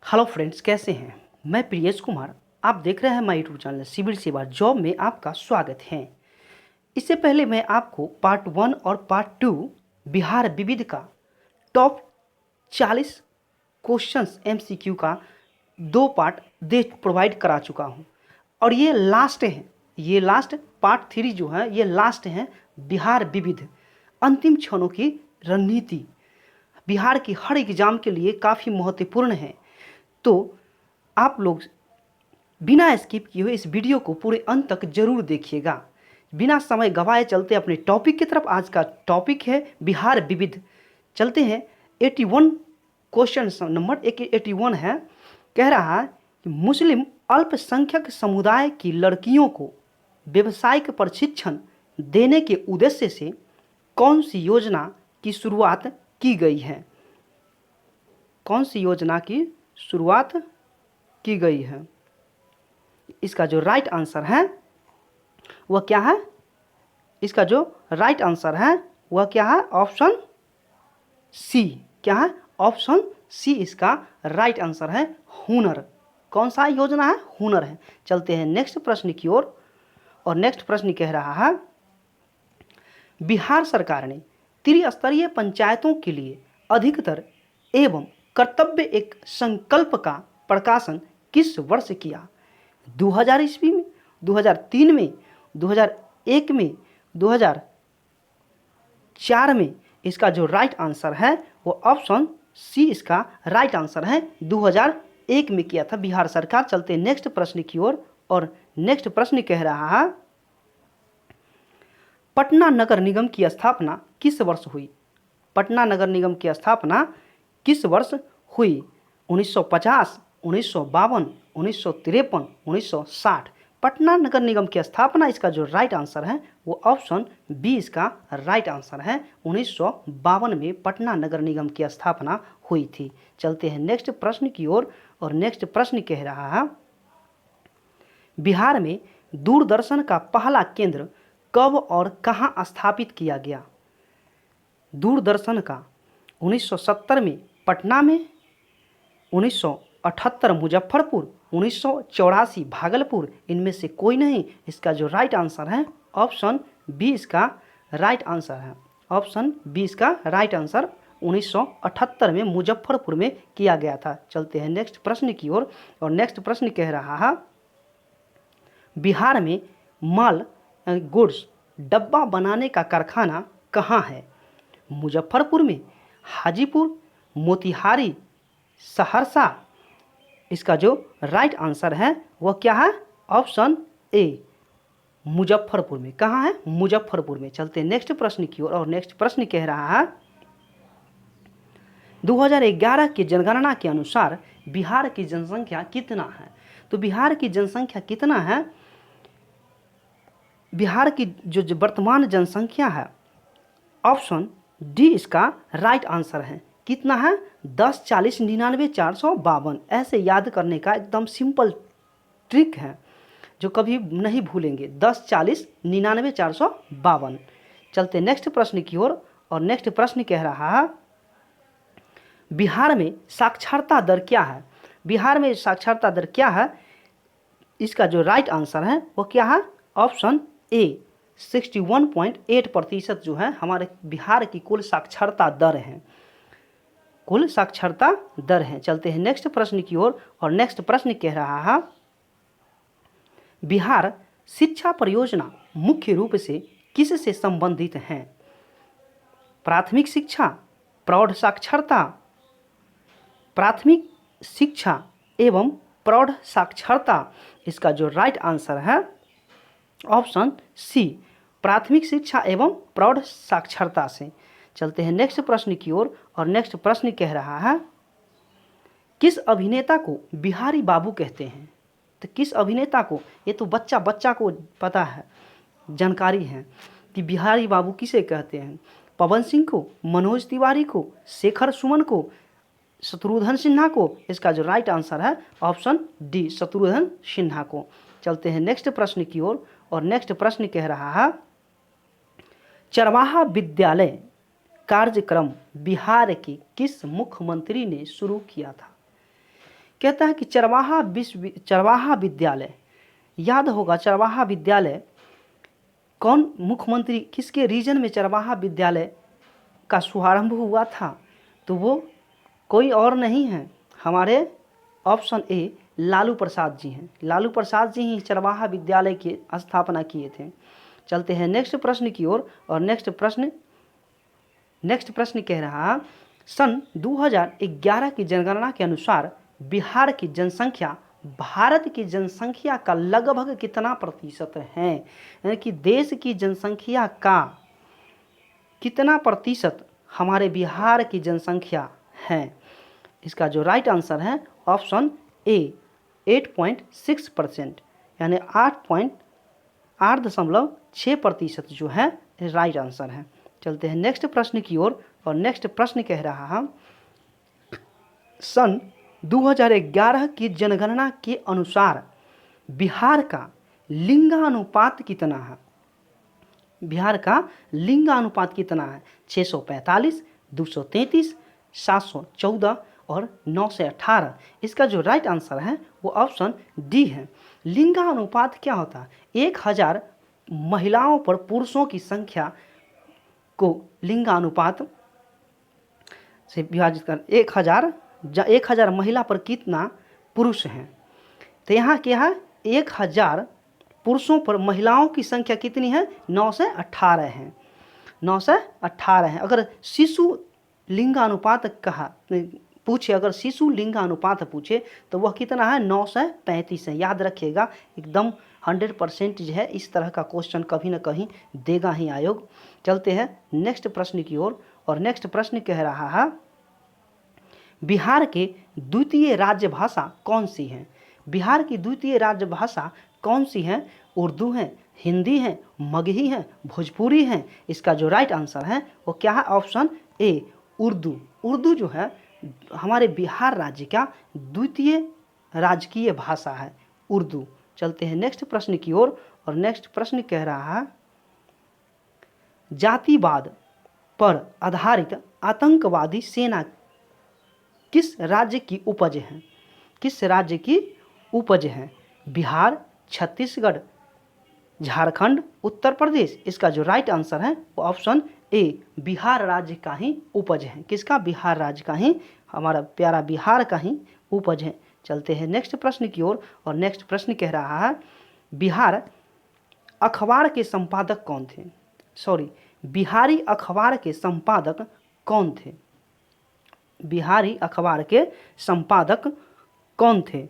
Hello friends, कैसे हैं। मैं प्रियेश कुमार, आप देख रहे हैं माय यूट्यूब चैनल सिविल सेवा जॉब में आपका स्वागत है। इससे पहले मैं आपको पार्ट 1 और पार्ट 2 बिहार विविध का टॉप 40 क्वेश्चंस एमसीक्यू का 2 पार्ट दे प्रोवाइड करा चुका हूं और ये लास्ट है। ये लास्ट पार्ट 3 जो है ये लास्ट है। बिहार विविध अंतिम क्षणों की रणनीति बिहार की हर एग्जाम के लिए काफ़ी महत्वपूर्ण है। तो आप लोग बिना स्किप किए हुए इस वीडियो को पूरे अंत तक जरूर देखिएगा। बिना समय गवाए चलते अपने टॉपिक की तरफ। आज का टॉपिक है बिहार विविध। चलते हैं 81 क्वेश्चन नंबर 81 है। कह रहा है कि मुस्लिम अल्पसंख्यक समुदाय की लड़कियों को व्यावसायिक प्रशिक्षण देने के उद्देश्य से कौन सी योजना की शुरुआत की गई है। कौन सी योजना की शुरुआत की गई है। इसका जो राइट आंसर है वह क्या है। इसका जो राइट आंसर है वह क्या है। Option C. क्या है। ऑप्शन सी इसका राइट आंसर है। हुनर। कौन सा योजना है। हुनर है। चलते हैं नेक्स्ट प्रश्न की ओर। और नेक्स्ट प्रश्न कह रहा है बिहार सरकार ने त्रिस्तरीय पंचायतों के लिए अधिकतर एवं कर्तव्य एक संकल्प का प्रकाशन किस वर्ष किया। 2000 ईस्वी में, 2003 में, 2001 में, 2004 में। इसका जो राइट आंसर है वो ऑप्शन सी इसका राइट आंसर है। 2001 में किया था बिहार सरकार। चलते हैं नेक्स्ट प्रश्न की ओर। और नेक्स्ट प्रश्न कह रहा है पटना नगर निगम की स्थापना किस वर्ष हुई। पटना नगर निगम की स्थापना किस वर्ष हुई। 1950, 1952, 1953, 1960। पटना नगर निगम की स्थापना इसका जो राइट आंसर है वो ऑप्शन बी इसका राइट आंसर है। 1952 में पटना नगर निगम की स्थापना हुई थी। चलते हैं नेक्स्ट प्रश्न की ओर। और नेक्स्ट प्रश्न कह रहा है बिहार में दूरदर्शन का पहला केंद्र कब और कहां स्थापित किया गया। दूरदर्शन का 1970 में पटना में, 1978 मुजफ्फरपुर, 1984 भागलपुर। इनमें से कोई नहीं। इसका जो राइट आंसर है ऑप्शन बी इसका राइट आंसर है। ऑप्शन बी इसका राइट आंसर 1978 में मुजफ्फरपुर में किया गया था। चलते हैं नेक्स्ट प्रश्न की ओर। और नेक्स्ट प्रश्न कह रहा है बिहार में माल गुड्स डब्बा बनाने का कारखाना कहाँ है। मुजफ्फरपुर में, हाजीपुर, मोतिहारी, सहरसा। इसका जो राइट आंसर है वह क्या है। ऑप्शन ए मुजफ्फरपुर में। कहाँ है। मुजफ्फरपुर में। चलते हैं नेक्स्ट प्रश्न की ओर। और नेक्स्ट प्रश्न कह रहा है 2011 की जनगणना के अनुसार बिहार की जनसंख्या कितना है। तो बिहार की जनसंख्या कितना है। बिहार की जो वर्तमान जनसंख्या है ऑप्शन डी इसका राइट आंसर है। कितना है। 10, 40, 99, 452। ऐसे याद करने का एकदम सिंपल ट्रिक है जो कभी नहीं भूलेंगे। 10, 40, 99, 452। चलते नेक्स्ट प्रश्न की ओर। और नेक्स्ट प्रश्न कह रहा है बिहार में साक्षरता दर क्या है। बिहार में साक्षरता दर क्या है। इसका जो राइट आंसर है वो क्या है। ऑप्शन ए 61.8% जो है हमारे बिहार की कुल साक्षरता दर है। कुल साक्षरता दर है। चलते हैं नेक्स्ट प्रश्न की ओर। और नेक्स्ट प्रश्न कह रहा है बिहार शिक्षा परियोजना मुख्य रूप से किससे संबंधित है। प्राथमिक शिक्षा, प्रौढ़ साक्षरता, प्राथमिक शिक्षा एवं प्रौढ़ साक्षरता। इसका जो राइट आंसर है ऑप्शन सी प्राथमिक शिक्षा एवं प्रौढ़ साक्षरता से। चलते हैं नेक्स्ट प्रश्न की ओर। और नेक्स्ट प्रश्न कह रहा है किस अभिनेता को बिहारी बाबू कहते हैं। तो किस अभिनेता को। ये तो बच्चा बच्चा को पता है, जानकारी है कि बिहारी बाबू किसे कहते हैं। पवन सिंह को, मनोज तिवारी को, शेखर सुमन को, शत्रुघ्न सिन्हा को। इसका जो राइट आंसर है ऑप्शन डी शत्रुघ्न सिन्हा को। चलते हैं नेक्स्ट प्रश्न की ओर। और नेक्स्ट प्रश्न कह रहा है चरवाहा विद्यालय कार्यक्रम बिहार के किस मुख्यमंत्री ने शुरू किया था। कहता है कि चरवाहा विद्यालय, याद होगा चरवाहा विद्यालय कौन मुख्यमंत्री, किसके रीजन में चरवाहा विद्यालय का शुभारंभ हुआ था? तो वो कोई और नहीं है, हमारे ऑप्शन ए लालू प्रसाद जी हैं। लालू प्रसाद जी ही चरवाहा विद्यालय की स्थापना किए थे। चलते हैं नेक्स्ट प्रश्न की ओर, और नेक्स्ट प्रश्न कह रहा, सन 2011 की जनगणना के अनुसार बिहार की जनसंख्या भारत की जनसंख्या का लगभग कितना प्रतिशत है? यानी कि देश की जनसंख्या का कितना प्रतिशत हमारे बिहार की जनसंख्या है? इसका जो राइट आंसर है ऑप्शन ए 8.6%, यानी 8.6% जो है राइट आंसर है। चलते हैं नेक्स्ट प्रश्न की ओर, और नेक्स्ट प्रश्न कह रहा है, सन 2011 की जनगणना के अनुसार बिहार का लिंगानुपात कितना है? बिहार का लिंगानुपात कितना है? 645, 233, 714 और 918। इसका जो राइट आंसर है वो ऑप्शन डी है। लिंगानुपात क्या होता है? 1000 महिलाओं पर पुरुषों की संख्या को लिंगानुपात से विभाजित कर 1000 महिला पर कितना पुरुष हैं? तो यहाँ क्या है, 1000 पुरुषों पर महिलाओं की संख्या कितनी है? 918 है। 918 है। अगर शिशु लिंगानुपात कहा पूछे, अगर शिशु लिंगानुपात पूछे तो वह कितना है? 935 है। याद रखिएगा, एकदम 100% जो है इस तरह का क्वेश्चन कभी न कहीं देगा ही आयोग। चलते हैं नेक्स्ट प्रश्न की ओर, और नेक्स्ट प्रश्न कह रहा है, बिहार के द्वितीय राज्य भाषा कौन सी है? बिहार की द्वितीय राज्य भाषा कौन सी है? उर्दू है, हिंदी है, मगही है, भोजपुरी है? इसका जो राइट आंसर है वो क्या है? Option A Urdu. उर्दू जो है हमारे बिहार राज्य का द्वितीय राजकीय भाषा है, उर्दू। चलते हैं नेक्स्ट प्रश्न की ओर, और नेक्स्ट प्रश्न कह रहा है, जातिवाद पर आधारित आतंकवादी सेना किस राज्य की उपज है? किस राज्य की उपज है? बिहार, छत्तीसगढ़, झारखंड, उत्तर प्रदेश? इसका जो राइट आंसर है वो ऑप्शन ए बिहार राज्य का ही उपज है। किसका? बिहार राज्य का ही, हमारा प्यारा बिहार का ही उपज है। चलते हैं नेक्स्ट प्रश्न की ओर, और नेक्स्ट प्रश्न कह रहा है, बिहार अखबार के संपादक कौन थे? बिहारी अखबार के संपादक कौन थे? बिहारी अखबार के संपादक कौन थे?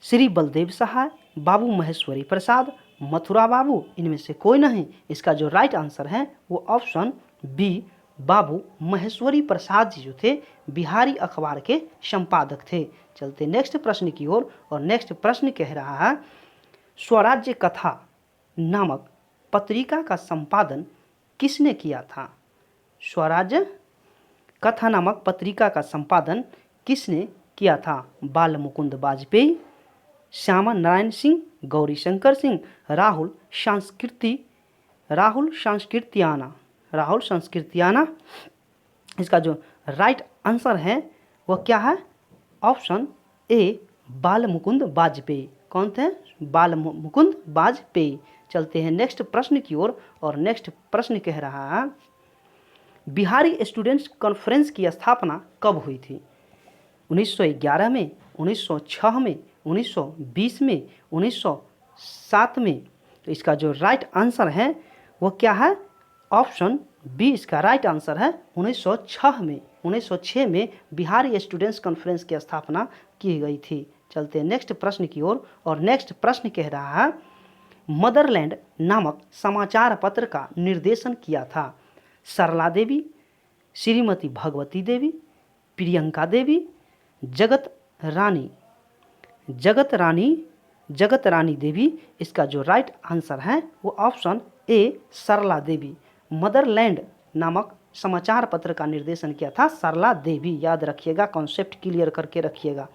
श्री बलदेव सहाय, बाबू महेश्वरी प्रसाद, मथुरा बाबू? इनमें से कोई नहीं। इसका जो राइट आंसर है वो ऑप्शन बी बाबू महेश्वरी प्रसाद जी जो थे बिहारी अखबार के संपादक थे। चलते नेक्स्ट प्रश्न की ओर, और नेक्स्ट प्रश्न कह रहा है, स्वराज्य कथा नामक पत्रिका का संपादन किसने किया था? स्वराज्य कथा नामक पत्रिका का संपादन किसने किया था? बाल मुकुंद वाजपेयी, श्यामा नारायण सिंह, गौरी शंकर सिंह, राहुल सांस्कृतियाना? इसका जो राइट आंसर है वह क्या है? ऑप्शन ए बाल मुकुंद वाजपेयी। कौन थे? बाल मुकुंद वाजपेयी। चलते हैं नेक्स्ट प्रश्न की ओर, और नेक्स्ट प्रश्न कह रहा है, बिहारी स्टूडेंट्स कॉन्फ्रेंस की स्थापना कब हुई थी? 1911 में, 1906 में, 1920 में, 1907 में? तो इसका जो राइट आंसर है वो क्या है? ऑप्शन बी इसका राइट आंसर है 1906 में। 1906 में बिहारी स्टूडेंट्स कॉन्फ्रेंस की स्थापना की गई थी। चलते हैं नेक्स्ट प्रश्न की ओर, और नेक्स्ट प्रश्न कह रहा है, मदरलैंड नामक समाचार पत्र का निर्देशन किया था सरला देवी, श्रीमती भगवती देवी, प्रियंका देवी, जगत रानी देवी? इसका जो राइट आंसर है वो option A Sarla Devi. Motherland नामक समाचार पत्र का निर्देशन किया था सरला देवी। याद रखिएगा, कॉन्सेप्ट क्लियर करके रखिएगा।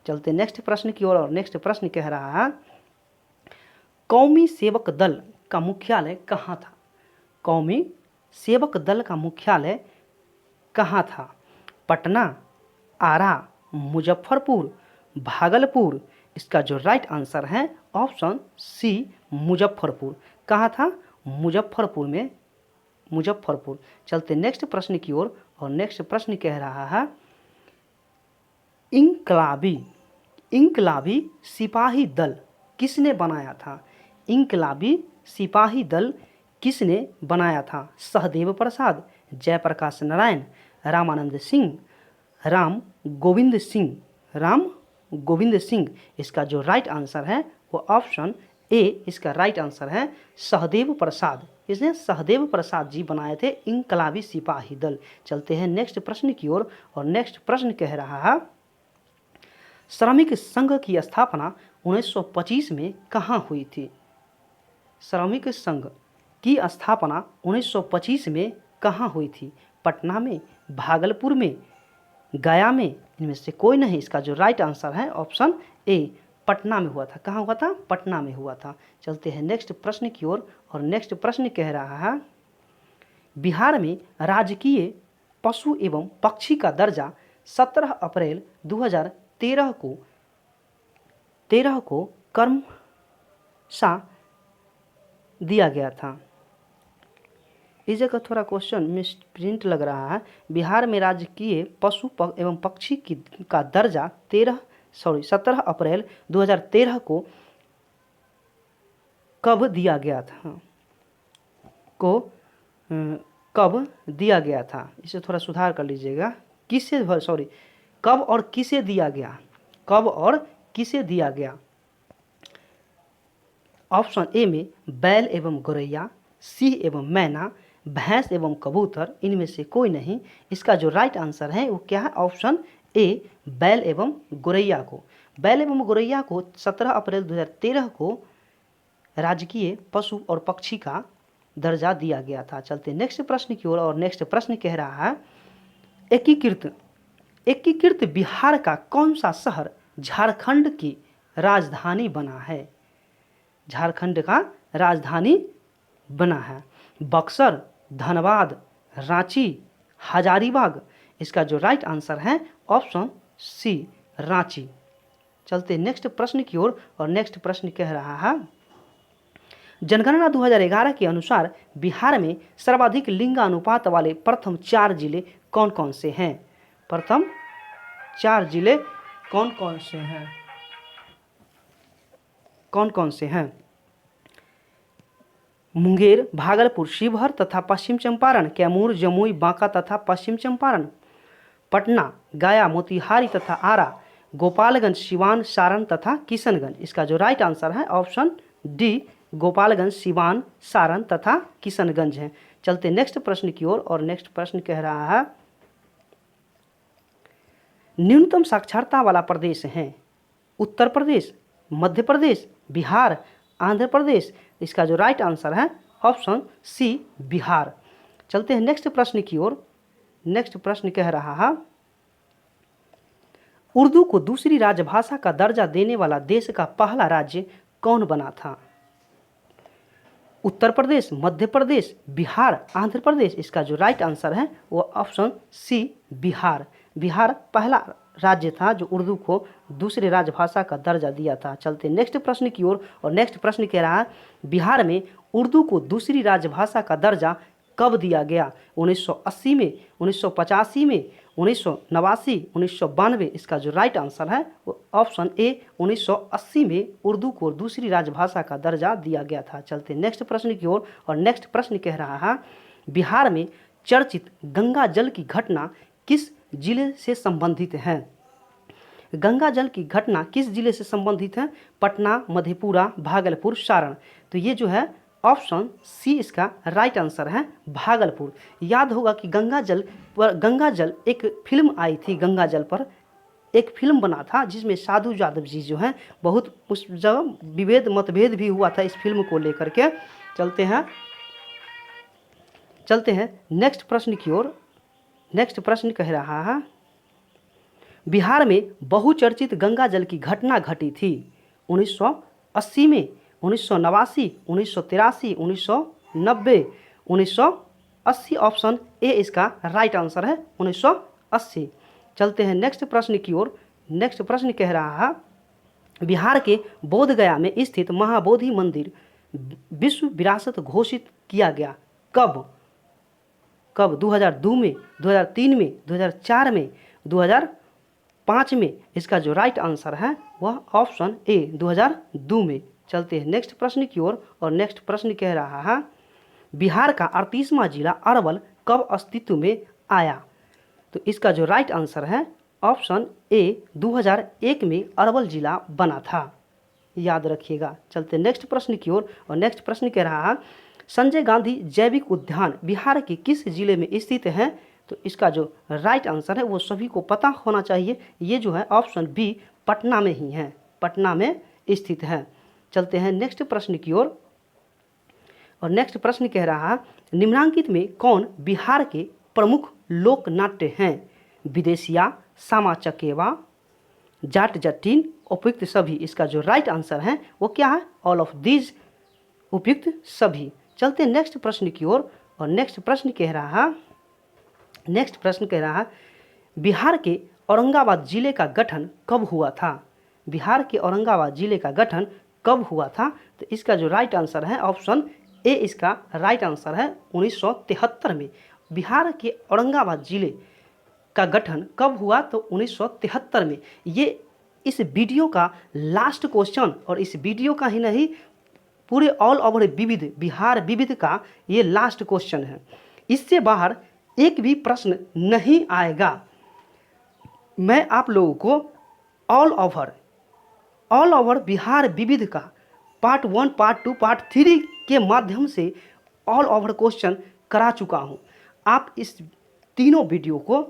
चलते नेक्स्ट प्रश्न की ओर, और नेक्स्ट प्रश्न कह रहा है, कौमी सेवक दल का मुख्यालय कहाँ था? कौमी सेवक दल का मुख्यालय कहाँ था? पटना, आरा, मुजफ्फरपुर, भागलपुर। इसका जो राइट आंसर है ऑप्शन सी मुजफ्फरपुर। कहाँ था? मुजफ्फरपुर में, मुजफ्फरपुर। चलते नेक्स्ट प्रश्न की ओर, और नेक्स्ट प्रश्न कह रहा है इनकलाबी, इनकलाबी सिपाही दल किसने बनाया था? इनकलाबी सिपाही दल किसने बनाया था? सहदेव प्रसाद, जयप्रकाश नारायण, रामानंद सिंह, राम गोविंद सिंह, राम गोविंद सिंह। इसका जो राइट आंसर है वो ऑप्शन ए इसका राइट आंसर है सहदेव प्रसाद। इसने सहदेव प्रसाद जी बनाए थे इनकलाबी सिपाही दल। चलते हैं नेक्स्ट प्रश्न की ओर, और नेक्स्ट प्रश्न कह रहा है श्रमिक संघ की स्थापना 1925 में कहाँ हुई थी? श्रमिक संघ की स्थापना 1925 में कहाँ हुई थी? पटना में, भागलपुर में, गया में, इनमें से कोई नहीं। इसका जो राइट आंसर है ऑप्शन ए पटना में हुआ था। कहाँ हुआ था? पटना में हुआ था। चलते हैं नेक्स्ट प्रश्न की ओर, और नेक्स्ट प्रश्न कह रहा है बिहार में राजकीय पशु एवं पक्षी का दर्जा 17 अप्रैल 2013 को क्रमशः दिया गया था। इस जगह थोड़ा क्वेश्चन मिस प्रिंट लग रहा है। बिहार में राजकीय पशु एवं पक्षी का दर्जा 17 अप्रैल 2013 को कब दिया गया था? कब दिया गया था? इसे थोड़ा सुधार कर लीजिएगा। कब और किसे दिया गया? कब और किसे दिया गया? ऑप्शन ए में बैल एवं गौरैया, सिंह एवं मैना, भैंस एवं कबूतर, इनमें से कोई नहीं। इसका जो राइट आंसर है वो क्या है? ऑप्शन ए बैल एवं गौरैया को। बैल एवं गौरैया को 17 अप्रैल 2013 को राजकीय पशु और पक्षी का दर्जा दिया गया था। चलते नेक्स्ट प्रश्न की ओर, और नेक्स्ट प्रश्न कह रहा है एकीकृत बिहार का कौन सा शहर झारखंड की राजधानी बना है? झारखंड का राजधानी बना है। बक्सर, धनबाद, रांची, हजारीबाग। इसका जो राइट आंसर है ऑप्शन सी रांची। चलते नेक्स्ट प्रश्न की ओर, और नेक्स्ट प्रश्न कह रहा है जनगणना 2011 के अनुसार बिहार में सर्वाधिक लिंगानुपात वाले प्रथम 4 जिले कौन कौन से हैं? प्रथम 4 जिले कौन कौन से हैं? कौन कौन से हैं? मुंगेर, भागलपुर, शिवहर तथा पश्चिम चंपारण, कैमूर, जमुई, बांका तथा पश्चिम चंपारण, पटना, गया, मोतिहारी तथा आरा, गोपालगंज, सिवान, सारण तथा किशनगंज। इसका जो राइट आंसर है ऑप्शन डी गोपालगंज, सिवान, सारण तथा किशनगंज है। चलते नेक्स्ट प्रश्न की ओर, और नेक्स्ट प्रश्न कह रहा है न्यूनतम साक्षरता वाला प्रदेश है उत्तर प्रदेश, मध्य प्रदेश, बिहार, आंध्र प्रदेश। इसका जो राइट आंसर है ऑप्शन सी बिहार। चलते हैं नेक्स्ट प्रश्न की ओर। नेक्स्ट प्रश्न कह रहा है उर्दू को दूसरी राजभाषा का दर्जा देने वाला देश का पहला राज्य कौन बना था? उत्तर प्रदेश, मध्य प्रदेश, बिहार, आंध्र प्रदेश। इसका जो राइट आंसर है वो ऑप्शन सी बिहार। बिहार पहला राज्य था जो उर्दू को दूसरी राजभाषा का दर्जा दिया था। चलते नेक्स्ट प्रश्न की ओर, और नेक्स्ट प्रश्न कह रहा है बिहार में उर्दू को दूसरी राजभाषा का दर्जा कब दिया गया? 1980 में, 1985 में, 1989, 1992। इसका जो राइट आंसर है वो ऑप्शन ए 1980 में उर्दू को दूसरी राजभाषा का दर्जा दिया गया था। चलते नेक्स्ट प्रश्न की ओर, और नेक्स्ट प्रश्न कह रहा है बिहार में चर्चित गंगा जल की घटना किस जिले से संबंधित है? गंगा जल की घटना किस जिले से संबंधित है? पटना, मधेपुरा, भागलपुर, सारण। तो ये जो है ऑप्शन सी इसका राइट आंसर है भागलपुर। याद होगा कि गंगा जल एक फिल्म आई थी, गंगा जल पर एक फिल्म बना था जिसमें साधु यादव जी जो हैं बहुत उस जगह मतभेद भी हुआ था इस फिल्म को लेकर के। चलते हैं नेक्स्ट प्रश्न की ओर। नेक्स्ट प्रश्न कह रहा है बिहार में बहुचर्चित गंगा जल की घटना घटी थी 1980 में, 1989, 1983, 1990, 1980। ऑप्शन ए इसका राइट आंसर है 1980। चलते हैं नेक्स्ट प्रश्न की ओर। नेक्स्ट प्रश्न कह रहा है बिहार के बोध गया में स्थित महाबोधि मंदिर विश्व विरासत घोषित किया गया कब? कब? 2002 में, 2003 में, 2004 में, 2005 में? इसका जो राइट आंसर है वह ऑप्शन ए 2002 में। चलते हैं नेक्स्ट प्रश्न की ओर और नेक्स्ट प्रश्न कह रहा है बिहार का 38वां जिला अरवल कब अस्तित्व में आया? तो इसका जो राइट आंसर है ऑप्शन ए 2001 में अरवल जिला बना था, याद रखिएगा। चलते नेक्स्ट प्रश्न की ओर और नेक्स्ट प्रश्न कह रहा है संजय गांधी जैविक उद्यान बिहार के किस जिले में स्थित है? तो इसका जो राइट आंसर है वो सभी को पता होना चाहिए, ये जो है ऑप्शन बी पटना में ही है, पटना में स्थित है। चलते हैं नेक्स्ट प्रश्न की ओर और नेक्स्ट प्रश्न कह रहा है निम्नांकित में कौन बिहार के प्रमुख लोक नाट्य हैं? विदेशिया, सामा चकेवा, जाट जटिन, उपयुक्त सभी? इसका जो राइट आंसर है वो क्या है? ऑल ऑफ दीज, उपयुक्त सभी। चलते हैं नेक्स्ट प्रश्न की ओर और नेक्स्ट प्रश्न कह रहा है बिहार के औरंगाबाद जिले का गठन कब हुआ था? बिहार के औरंगाबाद जिले का गठन कब हुआ था? तो इसका जो राइट आंसर है ऑप्शन ए इसका राइट आंसर है 1973 में। बिहार के औरंगाबाद जिले का गठन कब हुआ? तो 1973 में। ये इस वीडियो का लास्ट क्वेश्चन और इस वीडियो का ही नहीं पूरे ऑल ओवर विविध बिहार विविध का ये लास्ट क्वेश्चन है। इससे बाहर एक भी प्रश्न नहीं आएगा। मैं आप लोगों को ऑल ओवर बिहार विविध का पार्ट 1, पार्ट 2, पार्ट 3 के माध्यम से ऑल ओवर क्वेश्चन करा चुका हूँ। आप इस तीनों वीडियो को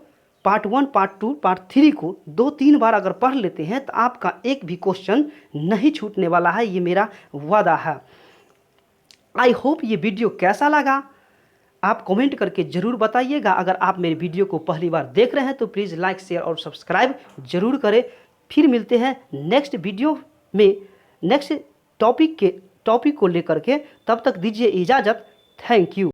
पार्ट 1, पार्ट 2, पार्ट 3 को 2-3 बार अगर पढ़ लेते हैं तो आपका एक भी क्वेश्चन नहीं छूटने वाला है, ये मेरा वादा है। आई होप ये वीडियो कैसा लगा आप कमेंट करके ज़रूर बताइएगा। अगर आप मेरे वीडियो को पहली बार देख रहे हैं तो प्लीज़ लाइक, शेयर और सब्सक्राइब जरूर करें। फिर मिलते हैं नेक्स्ट वीडियो में नेक्स्ट टॉपिक को लेकर के। तब तक दीजिए इजाज़त। Thank you.